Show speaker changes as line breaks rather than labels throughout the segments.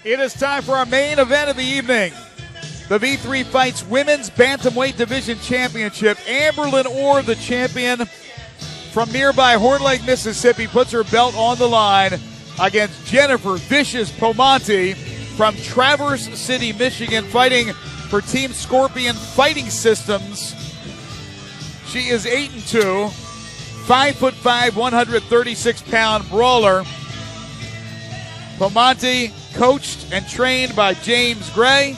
It is time for our main event of the evening. The V3 Fights Women's Bantamweight Division Championship. Amberlynn Orr, the champion from nearby Horn Lake, Mississippi, puts her belt on the line against Jennifer Vicious Pomante from Traverse City, Michigan, fighting for Team Scorpion Fighting Systems. She is 8-2, 5'5", 136-pound brawler. Pomante coached and trained by James Gray.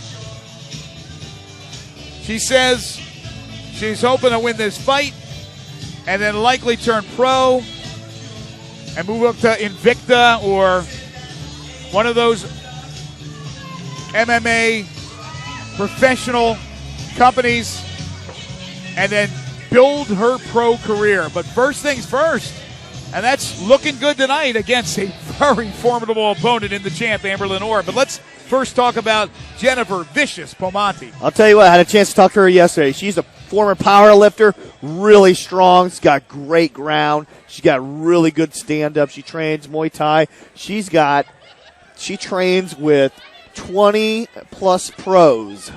She says she's hoping to win this fight and then likely turn pro and move up to Invicta or one of those MMA professional companies and then build her pro career. But first things first, and that's looking good tonight against a very formidable opponent in the champ, Amberlynn Orr. But let's first talk about Jennifer Vicious Pomante.
I'll tell you what, I had a chance to talk to her yesterday. She's a former power lifter, really strong. She's got great ground. She's got really good stand-up. She trains Muay Thai. She trains with 20-plus pros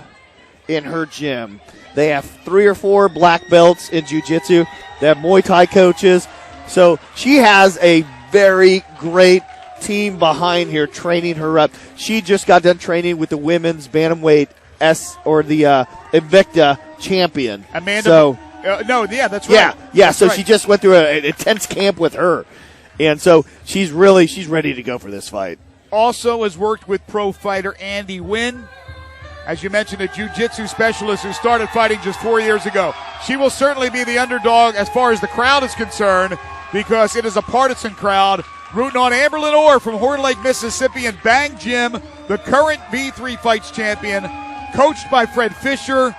in her gym. They have 3 or 4 black belts in jiu-jitsu. They have Muay Thai coaches. So she has a very great team behind here training her up. She just got done training with the women's bantamweight the Invicta champion.
Amanda. That's right.
Yeah. So she just went through an intense camp with her, and so she's ready to go for this fight.
Also has worked with pro fighter Andy Wynn, as you mentioned, a jiu-jitsu specialist who started fighting just 4 years ago. She will certainly be the underdog as far as the crowd is concerned, because it is a partisan crowd rooting on Amberlynn Orr from Horn Lake, Mississippi, and Bang Jim, the current V3 Fights champion, coached by Fred Fisher,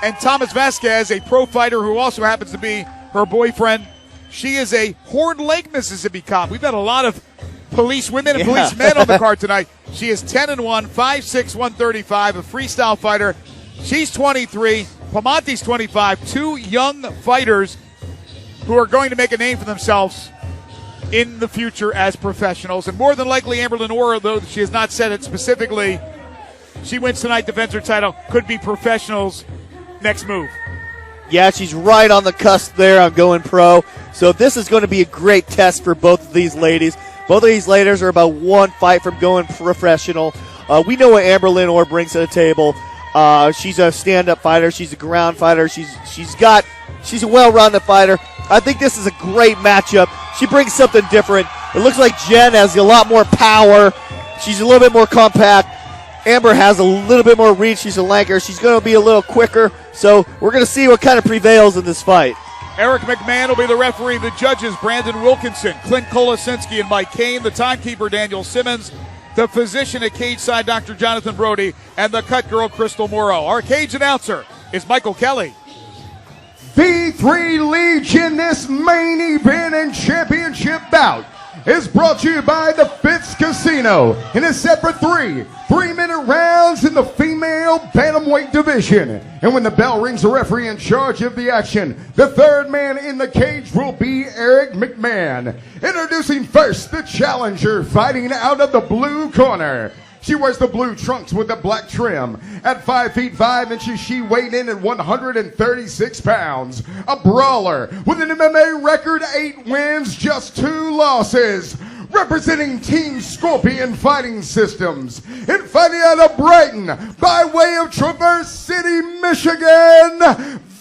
and Thomas Vasquez, a pro fighter who also happens to be her boyfriend. She is a Horn Lake, Mississippi cop. We've had a lot of police women and police men on the card tonight. She is 10-1, 5'6", 135, a freestyle fighter. She's 23. Pomante's 25. 2 young fighters who are going to make a name for themselves in the future as professionals. And more than likely, Amberlynn Orr, though she has not said it specifically, she wins tonight, defends her title, could be professionals' next move.
Yeah, she's right on the cusp there on going pro. So this is going to be a great test for both of these ladies. Both of these ladies are about 1 fight from going professional. We know what Amberlynn Orr brings to the table. She's a stand-up fighter. She's a ground fighter. She's a well-rounded fighter. I think this is a great matchup. She brings something different. It looks like Jen has a lot more power. She's a little bit more compact. Amber has a little bit more reach. She's a lanker. She's going to be a little quicker. So we're going to see what kind of prevails in this fight.
Eric McMahon will be the referee. The judges, Brandon Wilkinson, Clint Kolosinski, and Mike Kane. The timekeeper, Daniel Simmons. The physician at cage side, Dr. Jonathan Brody. And the cut girl, Crystal Morrow. Our cage announcer is Michael Kelly.
V3 Legion, this main event and championship bout is brought to you by the Fitz Casino and is set for 3 3-minute rounds in the female bantamweight division. And when the bell rings, the referee in charge of the action, the third man in the cage, will be Eric McMahon. Introducing first the challenger, fighting out of the blue corner. She wears the blue trunks with the black trim. At 5 feet 5 inches, she weighed in at 136 pounds. A brawler with an MMA record, 8 wins, just 2 losses. Representing Team Scorpion Fighting Systems. And fighting out of Brighton, by way of Traverse City, Michigan,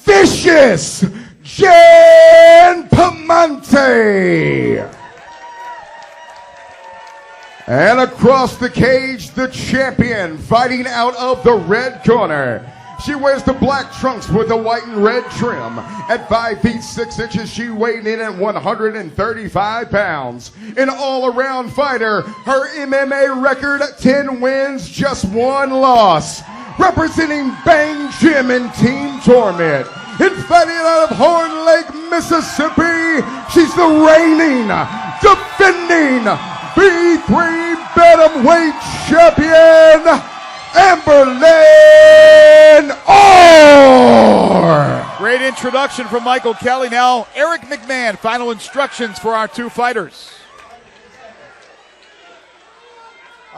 Vicious Jen Pomante. And across the cage, the champion, fighting out of the red corner. She wears the black trunks with the white and red trim. At 5 feet 6 inches, she weighed in at 135 pounds. An all-around fighter, her MMA record, 10 wins, just 1 loss. Representing Bang Jim and Team Torment. And fighting out of Horn Lake, Mississippi, she's the reigning, defending V3 Bantamweight champion, Amberlynn Orr.
Great introduction from Michael Kelly. Now, Eric McMahon, final instructions for our 2 fighters.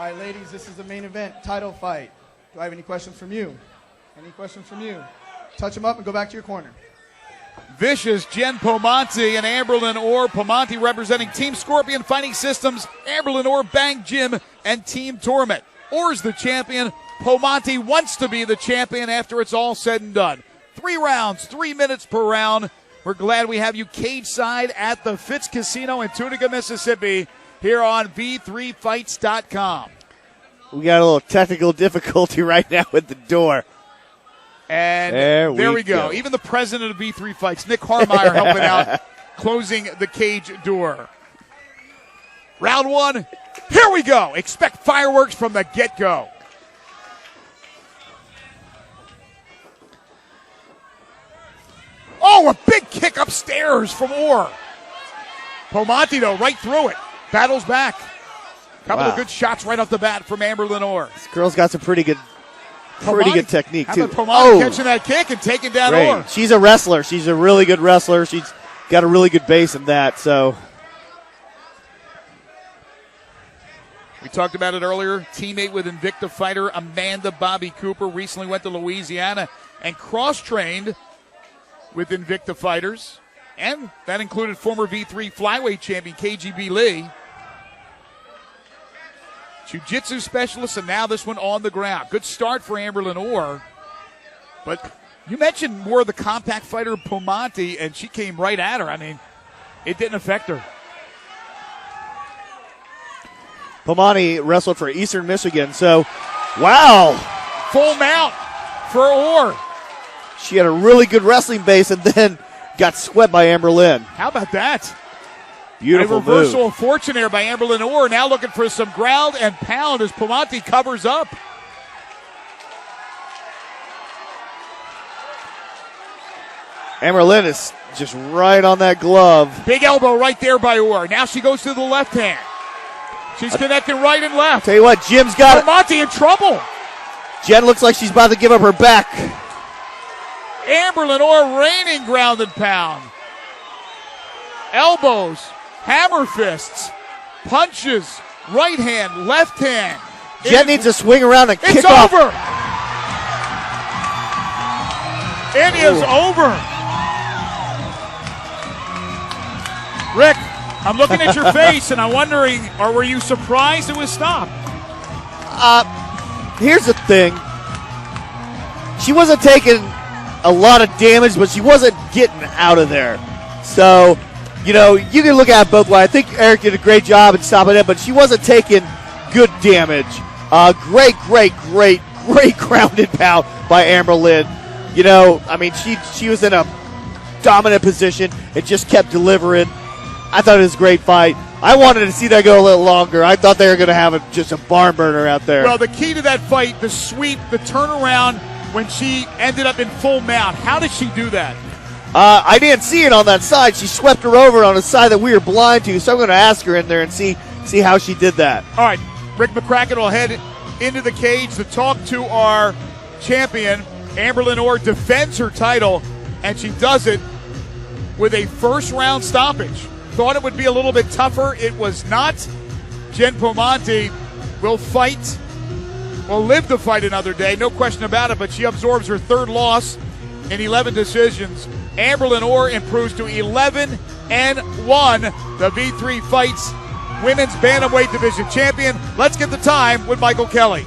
All right, ladies, this is the main event, title fight. Do I have any questions from you? Any questions from you? Touch them up and go back to your corner.
Vicious Jen Pomante and Amberlynn Orr. Pomante representing Team Scorpion Fighting Systems. Amberlynn Orr, Bang Gym, and Team Torment. Orr's the champion. Pomante wants to be the champion after it's all said and done. 3 rounds, 3 minutes per round. We're glad we have you cage side at the Fitz Casino in Tunica, Mississippi, here on V3Fights.com.
We got a little technical difficulty right now with the door.
And there we go. Even the president of V3 Fights, Nick Harmeyer, helping out, closing the cage door. Round 1, here we go. Expect fireworks from the get-go. Oh, a big kick upstairs from Orr. Pomante, though, right through it. Battles back. Couple of good shots right off the bat from Amberlynn Orr.
This girl's got some pretty good technique,
how
too.
about Pomante catching that kick and taking down
great.
Orr?
She's a wrestler. She's a really good wrestler. She's got a really good base in that, so.
We talked about it earlier. Teammate with Invicta fighter Amanda Bobby Cooper. Recently went to Louisiana and cross-trained with Invicta fighters. And that included former V3 flyweight champion KGB Lee. Jiu-jitsu specialist, and now this one on the ground. Good start for Amberlynn Orr. But you mentioned more of the compact fighter Pomante, and she came right at her. I mean, it didn't affect her.
Pomante wrestled for Eastern Michigan, so, wow.
Full mount for Orr.
She had a really good wrestling base and then got swept by Amberlynn.
How about that?
Beautiful
a reversal
move.
of fortune there by Amberlynn Orr. Now looking for some ground and pound as Pomante covers up.
Amberlynn is just right on that glove.
Big elbow right there by Orr. Now she goes to the left hand. She's connecting right and left.
Tell you what, Jim's got it.
Pomante in trouble.
Jen looks like she's about to give up her back.
Amberlynn Orr raining ground and pound. Elbows, hammer fists, punches, right hand, left hand.
Jen needs to swing around and kick
it's
off.
Over. It is over. Rick, I'm looking at your face and I'm wondering, or were you surprised it was stopped?
Here's the thing. She wasn't taking a lot of damage, but she wasn't getting out of there. So, you know, you can look at it both ways. I think Eric did a great job in stopping it, but she wasn't taking good damage. Great ground and pound by Amberlynn. You know, I mean, she was in a dominant position and just kept delivering. I thought it was a great fight. I wanted to see that go a little longer. I thought they were going to have just a barn burner out there.
Well, the key to that fight, the sweep, the turnaround when she ended up in full mount. How did she do that?
I didn't see it on that side. She swept her over on a side that we were blind to, so I'm going to ask her in there and see how she did that.
All right, Rick McCracken will head into the cage to talk to our champion. Amberlynn Orr defends her title, and she does it with a first-round stoppage. Thought it would be a little bit tougher. It was not. Jen Pomante will live to fight another day, no question about it, but she absorbs her third loss in 11 decisions. Amberlynn Orr improves to 11-1, the V3 Fights Women's Bantamweight Division champion. Let's get the time with Michael Kelly.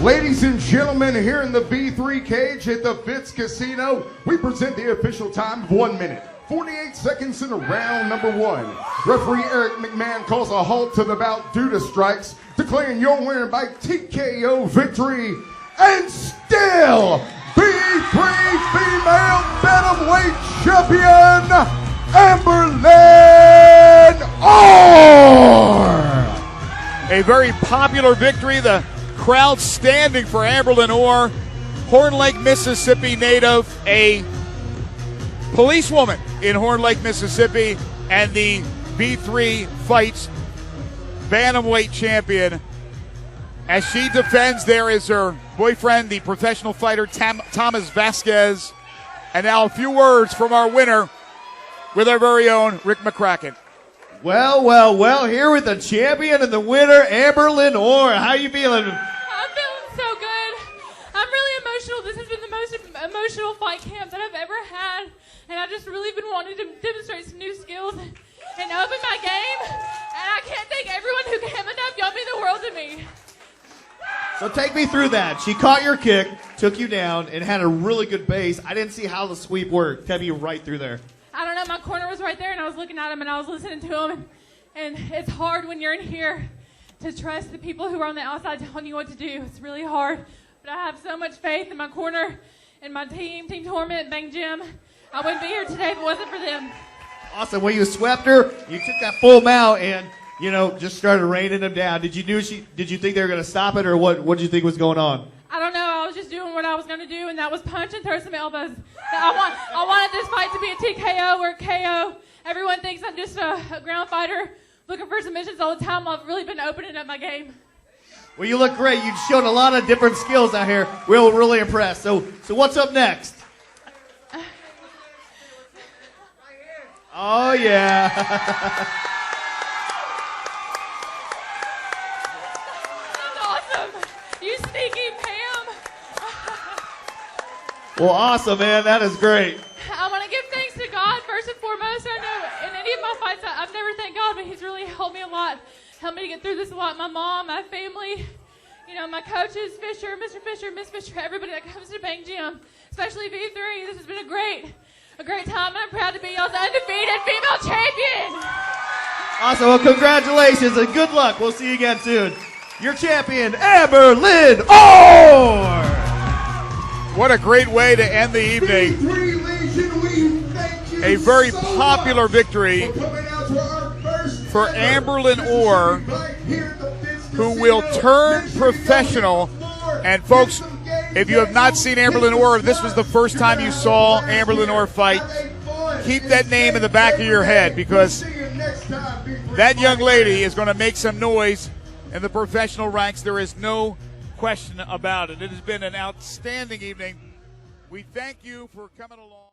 Ladies and gentlemen, here in the V3 cage at the Fitz Casino, we present the official time of 1 minute, 48 seconds in round number 1. Referee Eric McMahon calls a halt to the bout due to strikes, declaring your winner by TKO victory, and still V3 female bantamweight champion, Amberlynn Orr.
A very popular victory. The crowd standing for Amberlynn Orr, Horn Lake, Mississippi native, a policewoman in Horn Lake, Mississippi, and the V3 Fights bantamweight champion. As she defends, there is her boyfriend, the professional fighter Thomas Vasquez. And now a few words from our winner with our very own Rick McCracken.
Well, here with the champion and the winner, Amberlynn Orr. How you feeling?
I'm feeling so good. I'm really emotional. This has been the most emotional fight camp that I've ever had. And I've just really been wanting to demonstrate some new skills and open my game. And I can't thank everyone who came enough. Y'all mean the world to me.
So take me through that. She caught your kick, took you down, and had a really good base. I didn't see how the sweep worked. Tell me right through there.
I don't know. My corner was right there, and I was looking at him, and I was listening to him. And it's hard when you're in here to trust the people who are on the outside telling you what to do. It's really hard. But I have so much faith in my corner and my team, Team Torment, Bang Gym. I wouldn't be here today if it wasn't for them.
Awesome. Well, you swept her. You took that full mount and, just started raining them down. Did you think they were going to stop it, or what did you think was going on?
I don't know. I was just doing what I was going to do, and that was punch and throw some elbows. I wanted this fight to be a TKO or a KO. Everyone thinks I'm just a ground fighter looking for submissions all the time. I've really been opening up my game.
Well, you look great. You've shown a lot of different skills out here. We're really impressed. So what's up next? Oh, yeah.
That's awesome. You sneaky Pam.
Well, awesome, man. That is great.
I want to give thanks to God first and foremost. I know in any of my fights, I've never thanked God, but He's really helped me a lot. Helped me to get through this a lot. My mom, my family, my coaches, Fisher, Mr. Fisher, Miss Fisher, everybody that comes to Bang Gym, especially V3. This has been a great time. I'm proud to be y'all's undefeated female champion.
Awesome. Well, congratulations and good luck. We'll see you again soon. Your champion, Amberlynn Orr.
What a great way to end the evening. A very popular victory for Amberlynn Orr, who will turn professional. And folks, if you have not seen Amberlynn Orr, if this was the first time you saw Amberlynn Orr fight, keep that name in the back of your head, because that young lady is going to make some noise in the professional ranks. There is no question about it. It has been an outstanding evening. We thank you for coming along.